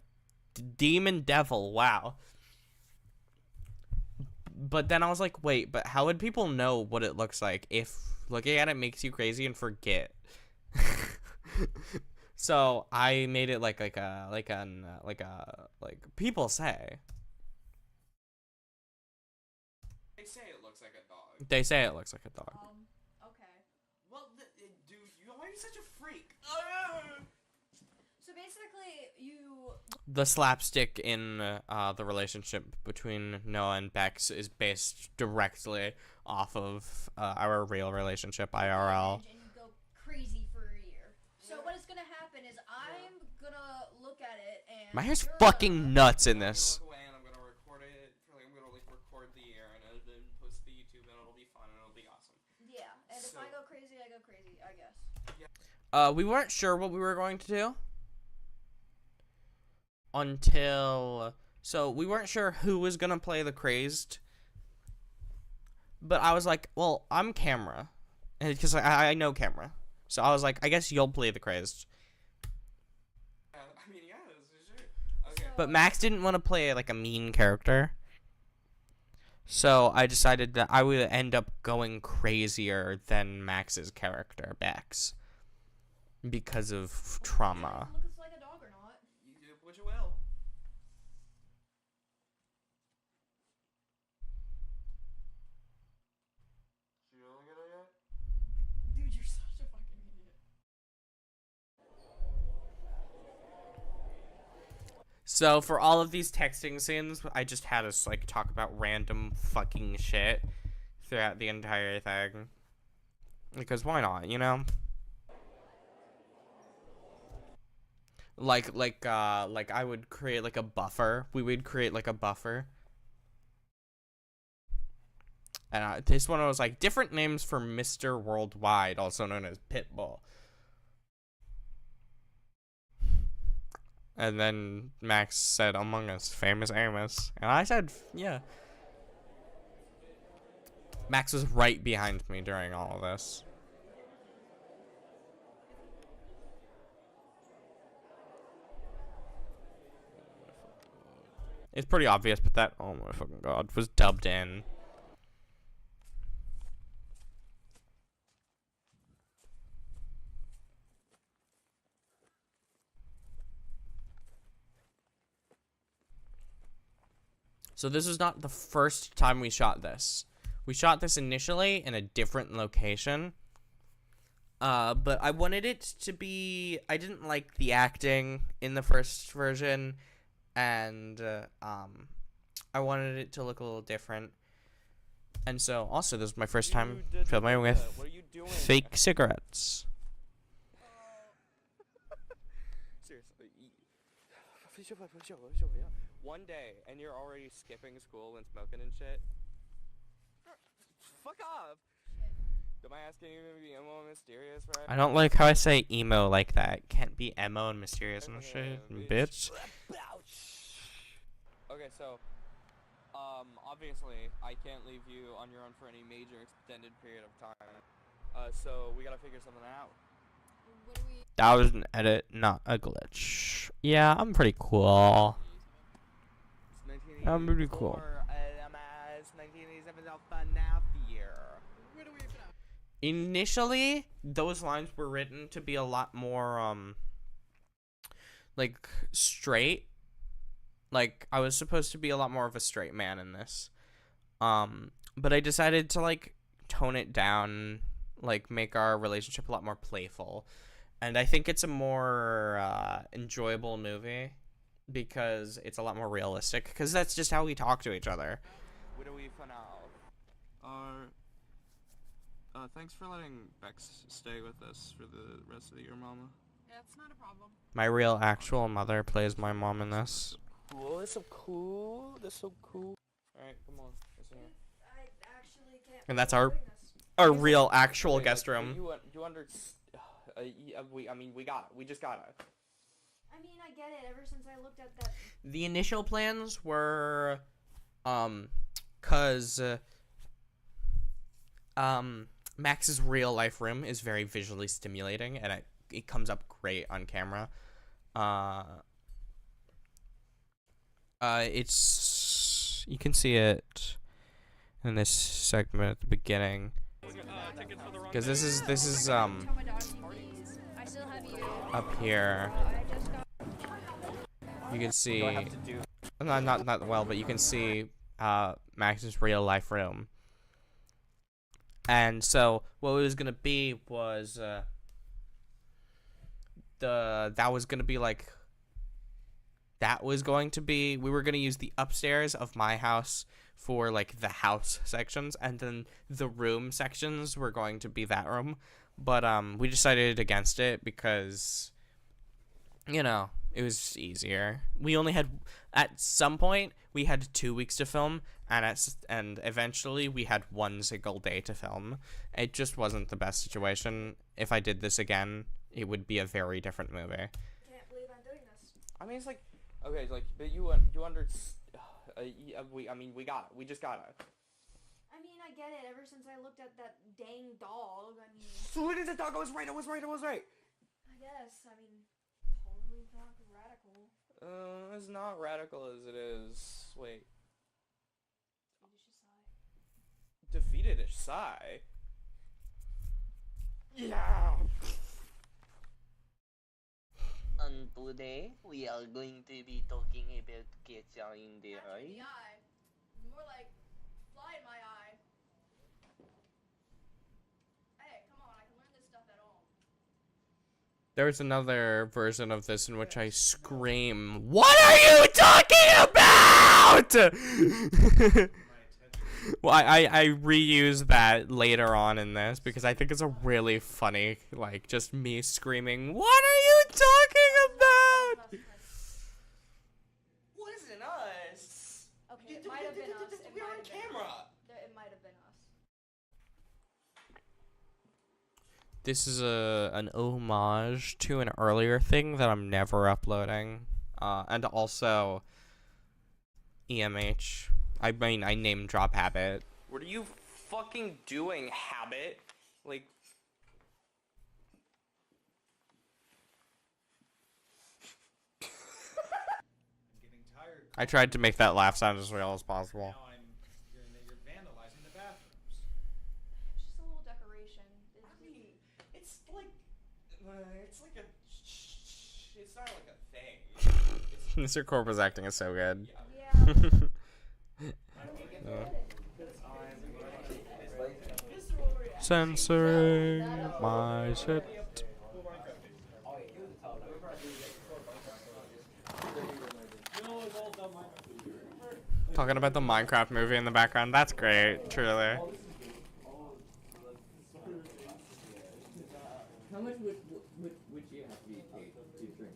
demon devil, wow. But then I was like, wait, but how would people know what it looks like if looking at it makes you crazy and forget? So I made it like people say. They say it looks like a dog. They say it looks like a dog. Okay. Well, dude, why are you such a freak? So basically, The slapstick in the relationship between Noah and Bex is based directly off of our real relationship, IRL. and you go crazy for a year. So what is gonna happen is I'm gonna look at it and My hair's you're fucking nuts in this. I'm gonna record it. I'm gonna like record the air and then post it to YouTube, and it'll be fun and it'll be awesome. Yeah, and if I go crazy, I go crazy, I guess. We weren't sure what we were going to do until we weren't sure who was gonna play the crazed. But I was like, well, I'm Camera, because I know Camera, so I was like, I guess you'll play the crazed. I mean, yeah, sure. Okay. But Max didn't want to play like a mean character, so I decided that I would end up going crazier than Max's character, Bex, because of trauma. Look, it's like a dog or not? Which it will. Dude, you're such a fucking idiot. So for all of these texting scenes, I just had us like talk about random fucking shit throughout the entire thing. Because why not, you know? Like I would create like a buffer. We would create like a buffer. And this one was like different names for Mr. Worldwide, also known as Pitbull. And then Max said Among Us, Famous Amos. And I said, yeah. Max was right behind me during all of this. It's pretty obvious, but that, oh my fucking god, was dubbed in. So this is not the first time we shot this. We shot this initially in a different location. But I wanted it to be, I didn't like the acting in the first version, and I wanted it to look a little different. And so, also, this is my first time filming with fake cigarettes. Seriously. One day, and you're already skipping school and smoking and shit. Fuck off. Am I asking you to be emo and mysterious, right? I don't like how I say emo like that. Can't be emo and mysterious and shit, bitch. Okay, so, obviously, I can't leave you on your own for any major extended period of time. So we gotta figure something out. That was an edit, not a glitch. Yeah, I'm pretty cool. I'm pretty cool. Initially, those lines were written to be a lot more, like, straight. Like, I was supposed to be a lot more of a straight man in this. But I decided to, like, tone it down, like, make our relationship a lot more playful. And I think it's a more, enjoyable movie because it's a lot more realistic, because that's just how we talk to each other. What do we for now? Thanks for letting Bex stay with us for the rest of the year, Mama. Yeah, it's not a problem. My real actual mother plays my mom in this. Cool, that's so cool. That's so cool. Alright, come on. Listen here. I actually can't. And that's our real actual guest room. We got it. We just got it. I mean, I get it. Ever since I looked at that. The initial plans were, cause, Max's real life room is very visually stimulating, and it comes up great on camera. You can see it in this segment at the beginning, because this is up here. You can see, not well, but you can see Max's real life room. And so what it was gonna be was we were gonna use the upstairs of my house for like the house sections, and then the room sections were going to be that room. But we decided against it because, you know, it was easier. We only had, at some point, we had 2 weeks to film, and eventually we had 1 single day to film. It just wasn't the best situation. If I did this again, it would be a very different movie. Can't believe I'm doing this. I mean, it's like, okay, it's like, but you we got it. We just got it. I mean, I get it. Ever since I looked at that dang dog, I mean. So it is a dog. I was right. I was right. I guess. I mean, totally not radical. As not radical as it is. Wait. Defeated a sigh. Yeah. And today we are going to be talking about cancer in the eye. More like fly in my eye. Hey, come on, I can learn this stuff at home. There's another version of this in which I scream, "What are you talking about?" Well, I reuse that later on in this because I think it's a really funny, like, just me screaming, "What are you talking about?" Wasn't us. Okay, it might have been us. We were on camera. It might have been us. This is an homage to an earlier thing that I'm never uploading, and also EMH. I mean, I name drop Habit. What are you fucking doing, Habit? Like. I tried to make that laugh sound as real as possible. Now I'm hearing that you're vandalizing the bathrooms. Just a little decoration. I mean, it's like a. It's not like a thing. Mr. Corpo's acting is so good. Yeah. Censoring my shit. Talking about the Minecraft movie in the background. That's great, truly. How much would you have to be paid to drink?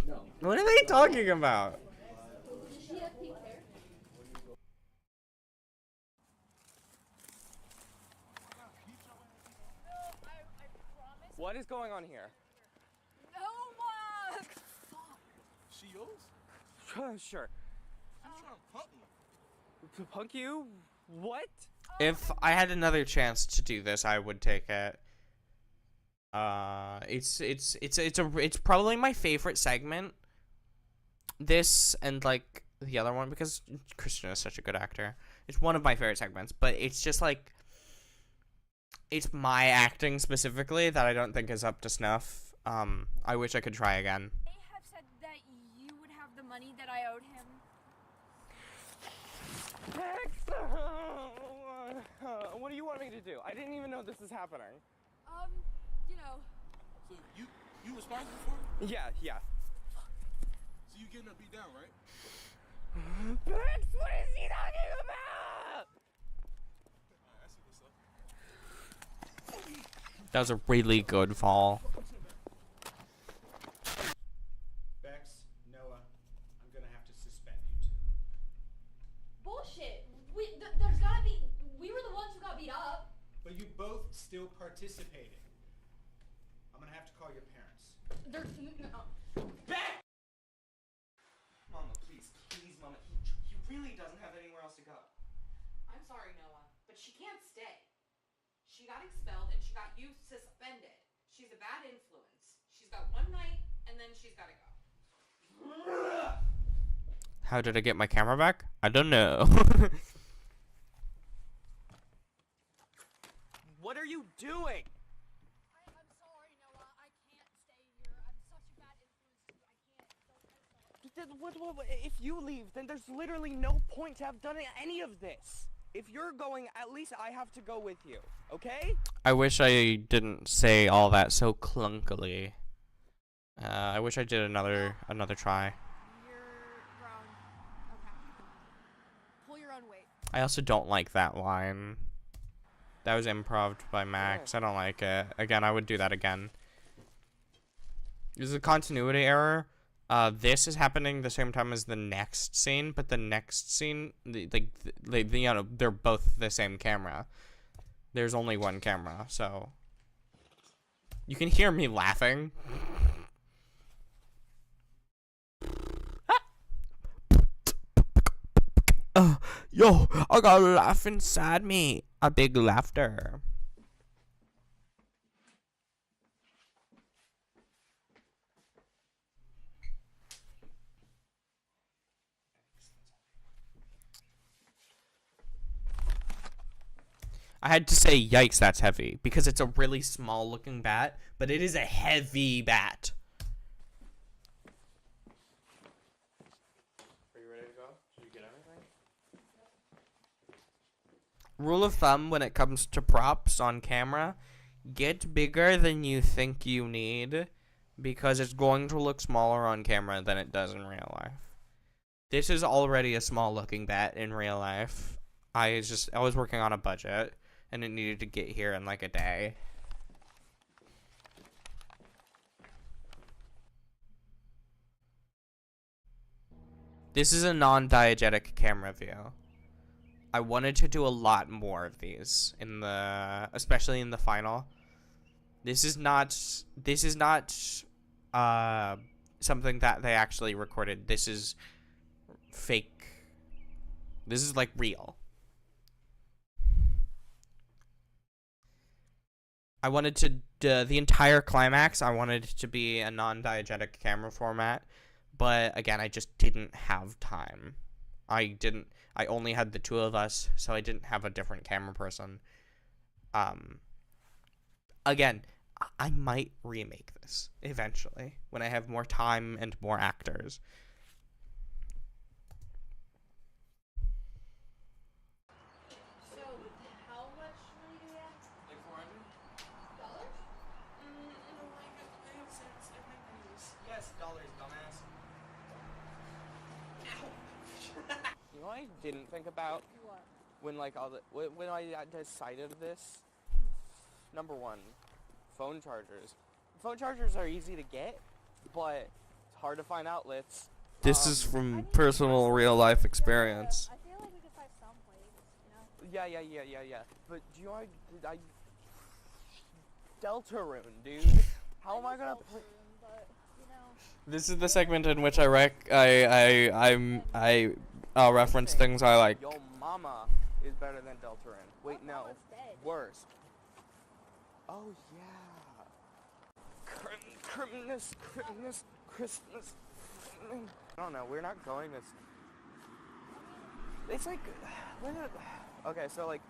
No. What are they talking about? Does she have pink hair? What is going on here? Noah! She yours? Sure. She's trying to punk me. To punk you? What? If I had another chance to do this, I would take it. It's probably my favorite segment. This and like the other one, because Christian is such a good actor. It's one of my favorite segments, but it's just like it's my acting specifically that I don't think is up to snuff. I wish I could try again. They have said that you would have the money that I owed him. What do you want me to do? I didn't even know this is happening. You know. So you responsible for it? Yeah. So you getting her beat down, right? Bex, what is he talking about? I see what's up. That was a really good fall. Bex, Noah, I'm gonna have to suspend you two. Bullshit. There's gotta be. We were the ones who got beat up. But you both still participated. I'm gonna have to call your parents. There's no. Bex! Mama, please, Mama. He really doesn't have anywhere else to go. I'm sorry, Noah, but she can't stay. She got expelled and she got you suspended. She's a bad influence. She's got one night and then she's gotta go. How did I get my camera back? I don't know. What are you doing? I'm sorry, Noah. I can't stay here. I'm such a bad influence to you. I can't. If you leave, then there's literally no point to have done any of this. If you're going, at least I have to go with you, okay? I wish I didn't say all that so clunkily. I wish I did another try. You're wrong. Okay. Pull your own weight. I also don't like that line. That was improv by Max. I don't like it. Again, I would do that again. This is a continuity error. This is happening the same time as the next scene, but the next scene, they're both the same camera. There's only one camera, so you can hear me laughing. Yo, I got a laugh inside me. A big laughter. I had to say, yikes, that's heavy. Because it's a really small looking bat, but it is a heavy bat. Are you ready to go? Did you get everything? Rule of thumb when it comes to props on camera, get bigger than you think you need, because it's going to look smaller on camera than it does in real life. This is already a small looking bat in real life. I was working on a budget, and it needed to get here in like a day. This is a non-diegetic camera view. I wanted to do a lot more of these especially in the final. This is not something that they actually recorded. This is fake. This is like real. I wanted to the entire climax. I wanted it to be a non-diegetic camera format, but again, I just didn't have time. I only had the two of us, so I didn't have a different camera person. Again, I might remake this eventually when I have more time and more actors. So, how much money do we have? Like $400? I have cents. I have pennies. Yes, dollars, dumbass. You know what I didn't think about What? when like all the when I decided this? Number one, phone chargers. Phone chargers are easy to get, but it's hard to find outlets. This is from personal real life experience. I feel like we could find some place, you know? Yeah. But do you know I Deltarune, dude. How am I gonna play? But, you know, This is the segment in which I reference things I like. Yo Mama is better than Deltarune. Wait, no. Worse. Oh yeah. Christmas. I don't know. We're not going this. It's like, okay, so like,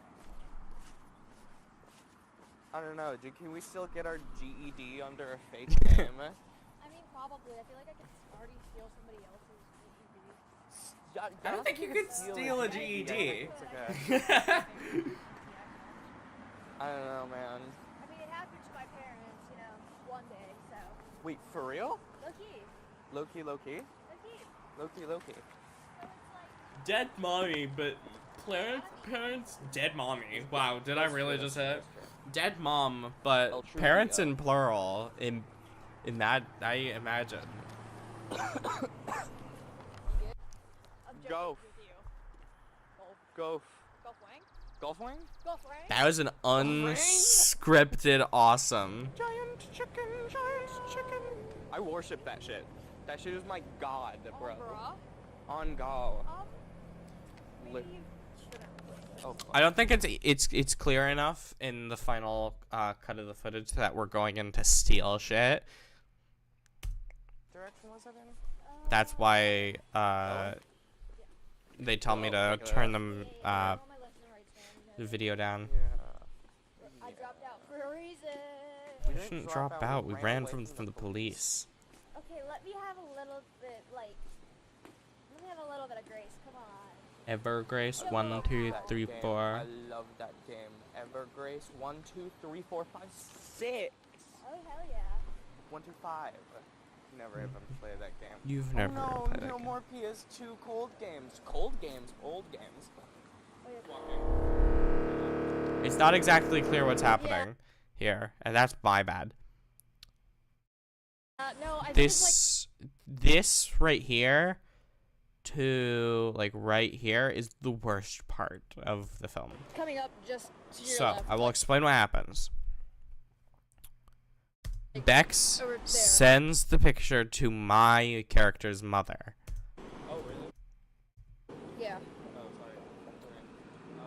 I don't know. Can we still get our GED under a fake name? I mean, probably. I feel like I could already steal somebody else's GED. I don't think you could steal a GED. It's okay. I don't know, man. I mean, it happened to my parents, you know, one day, so. Wait, for real? Low key. Low key? Low key. Dead mommy, but parents, dead mommy. Wow, did I really just say it? Dead mom, but parents in plural. In that, I imagine. Golf. Golf wing? That was an unscripted awesome. Giant chicken. I worship that shit. That shit is my god, bro. On God. Oh, I don't think it's clear enough in the final cut of the footage that we're going in to steal shit. Direction was that in? That's why they tell me to turn the video down. I dropped out for a reason. We shouldn't drop out. We ran from the police. Okay, let me have a little bit, of grace. Come on. Evergrace 1, 2, 3, 4. I love that game. Evergrace 1, 2, 3, 4, 5, 6. Oh, hell yeah. 1, 2, 5. Never even played that game. You've never played that No game. more PS2 cold games. Cold games, old games. It's not exactly clear what's happening here, and that's my bad. No, I think This right here to like right here is the worst part of the film. coming up just to your So left. I will explain what happens. Bex over there. sends the picture to my character's mother, Oh, really? Yeah. Oh, sorry.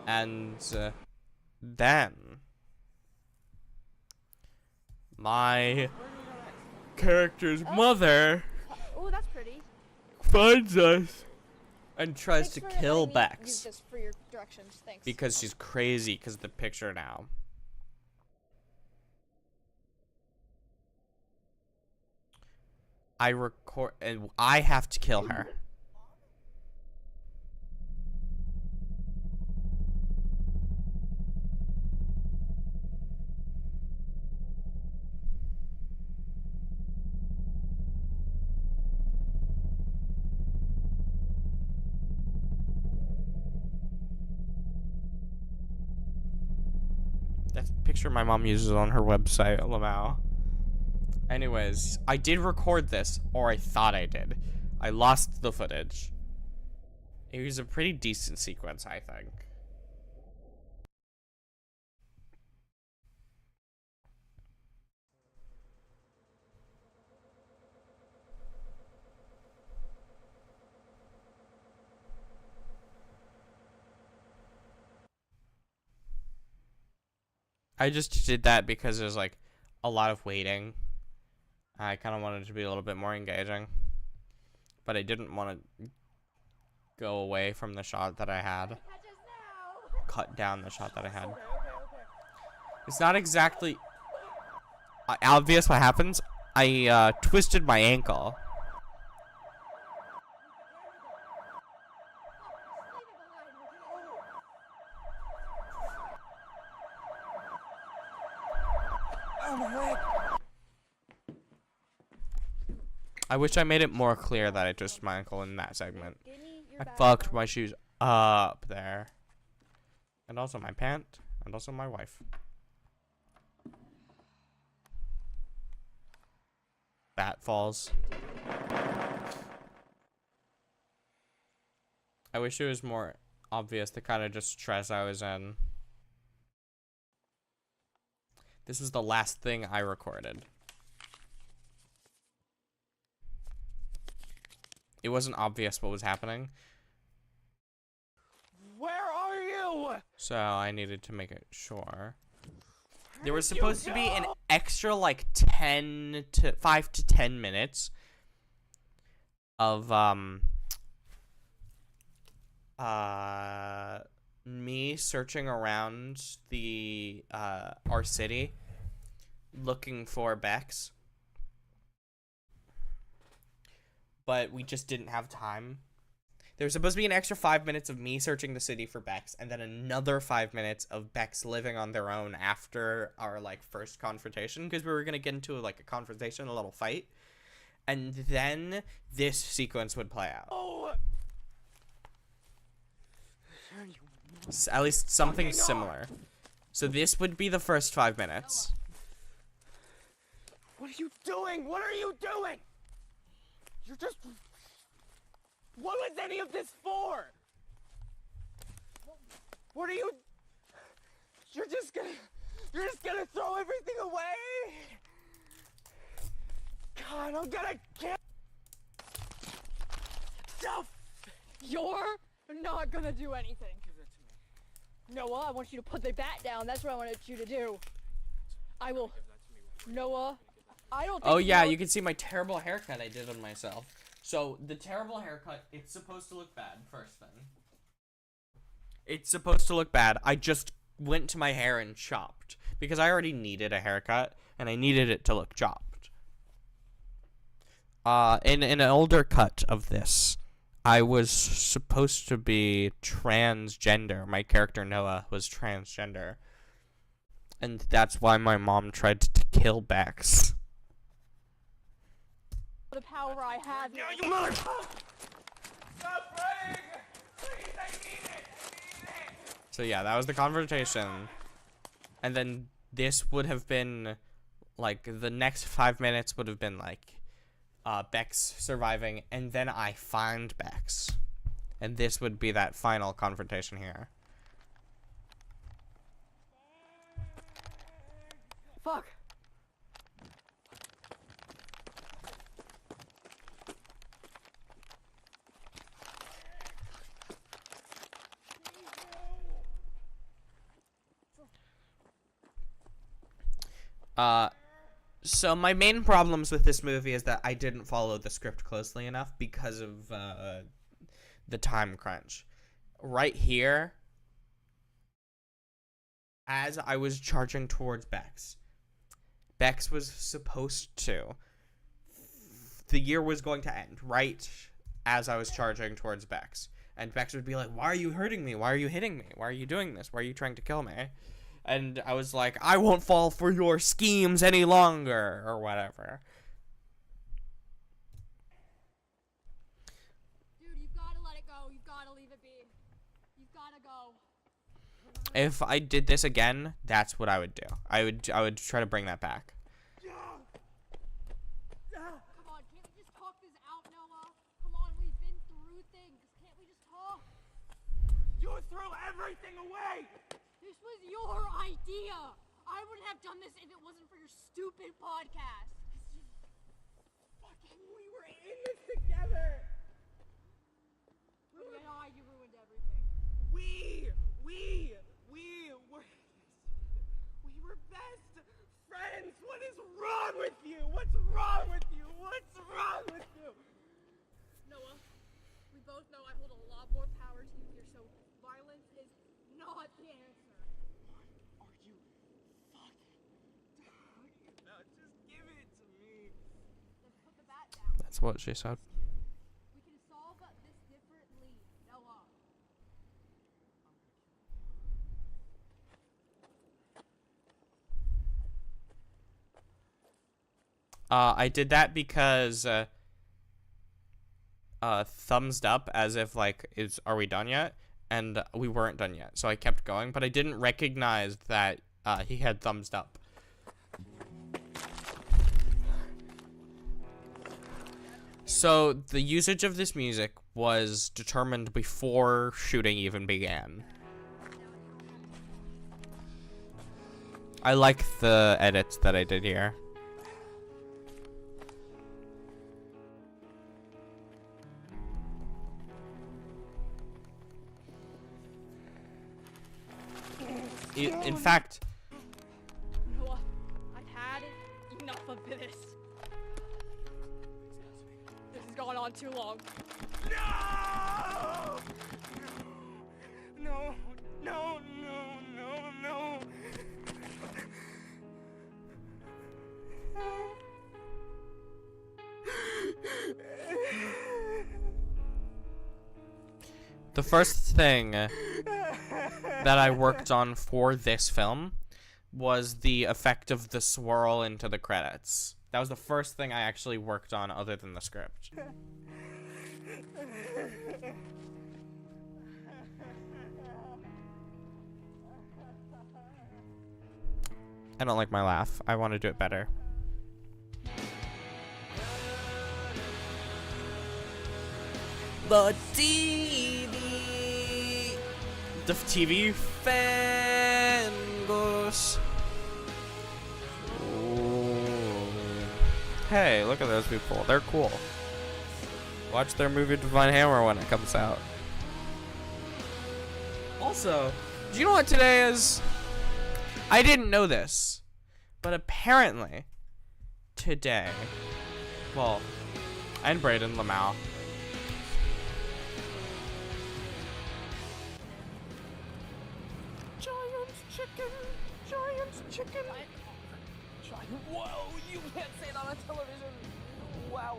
and then my character's mother Oh, that's pretty. finds us and tries Thanks to for kill letting me use Bex this for your directions. Thanks. because she's crazy because of the picture now. I record and I have to kill her. That's a picture my mom uses on her website, Lamau. Anyways, I did record this, or I thought I did. I lost the footage. It was a pretty decent sequence, I think. I just did that because there's like a lot of waiting. I kind of wanted it to be a little bit more engaging. But I didn't want to go away from the shot that I had. Cut down the shot that I had. It's not exactly obvious what happens. I twisted my ankle. Oh, my leg. I wish I made it more clear that I twisted my ankle in that segment. Give me I fucked my shoes up there. And also my pant. And also my wife. Bat falls. I wish it was more obvious the kind of distress I was in. This was the last thing I recorded. It wasn't obvious what was happening. Where are you? So I needed to make it sure. There was supposed to be an extra like 5 to 10 minutes of me searching around the our city looking for Bex. But we just didn't have time. There was supposed to be an extra 5 minutes of me searching the city for Bex, and then another 5 minutes of Bex living on their own after our like first confrontation, because we were gonna get into like a confrontation, a little fight, and then this sequence would play out. Oh. At least something similar. So this would be the first 5 minutes. What are you doing? What are you doing? You're just... What was any of this for? What are you... You're just gonna throw everything away? God, I'm gonna kill... Self! You're not gonna do anything. Give that to me. Noah, I want you to put the bat down. That's what I wanted you to do. I will... Noah, I don't think... Oh yeah, you can see my terrible haircut I did on myself. So, the terrible haircut, it's supposed to look bad, first thing. It's supposed to look bad. I just went to my hair and chopped. Because I already needed a haircut, and I needed it to look chopped. In an older cut of this, I was supposed to be transgender. My character, Noah, was transgender. And that's why my mom tried to kill Bex. The power I have. No, you mother... Stop running! Please, I need it! So yeah, that was the confrontation. And then this would have been, like, the next 5 minutes would have been, like, Bex surviving, and then I find Bex. And this would be that final confrontation here. Fuck. So my main problems with this movie is that I didn't follow the script closely enough because of the time crunch. Right here, as I was charging towards Bex, Bex was supposed to... The year was going to end right as I was charging towards Bex. And Bex would be like, why are you hurting me? Why are you hitting me? Why are you doing this? Why are you trying to kill me? And I was like, I won't fall for your schemes any longer, or whatever. Dude, you've gotta let it go. You've gotta leave it be. You've gotta go. If I did this again, that's what I would do. I would try to bring that back. Come on, can't we just talk this out, Noah? Come on, we've been through things. Can't we just talk? You threw everything away! This was your idea. I wouldn't have done this if it wasn't for your stupid podcast. Fucking, we were in this together! Yeah, you ruined everything. We were best friends! What is wrong with you? What's wrong with you? What's wrong with you? Noah, we both know I hold a lot more power to you here, so violence is not the answer. What are you fucking talking about? Just give it to me. Then put the bat down. That's what she said. We can solve this differently, Noah. I did that because thumbs up as if like, are we done yet? And we weren't done yet, so I kept going, but I didn't recognize that he had thumbs up. So the usage of this music was determined before shooting even began. I like the edits that I did here. In fact, Noah, I've had enough of this. This has gone on too long. No! No, no, no, no, no. the first thing that I worked on for this film was the effect of the swirl into the credits. That was the first thing I actually worked on other than the script. I don't like my laugh. I want to do it better. The TV. The TV fan goes. Hey, look at those people. They're cool. Watch their movie Divine Hammer when it comes out. Also, do you know what today is? I didn't know this, but apparently today, well, and Braden Lamau. Giant chicken, giant chicken. Whoa, you can't say that on television. Wow.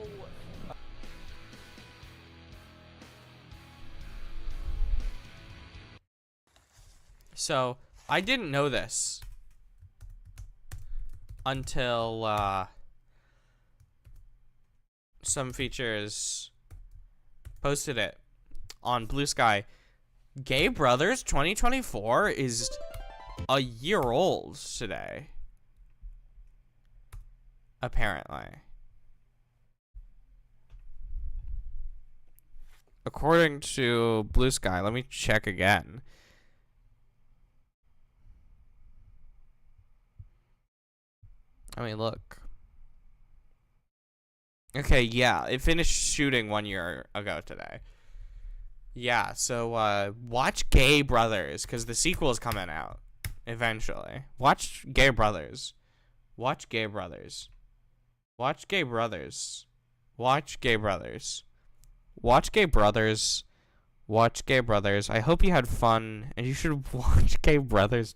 So, I didn't know this until some features posted it on Blue Sky. Gay Brothers 2024 is a year old today. Apparently. According to Blue Sky, let me check again. I mean, look. Okay, yeah, it finished shooting 1 year ago today. Yeah, so watch Gay Brothers, because the sequel is coming out eventually. Watch Gay Brothers. Watch Gay Brothers. Watch Gay Brothers. Watch Gay Brothers. Watch Gay Brothers. Watch Gay Brothers. I hope you had fun, and you should watch Gay Brothers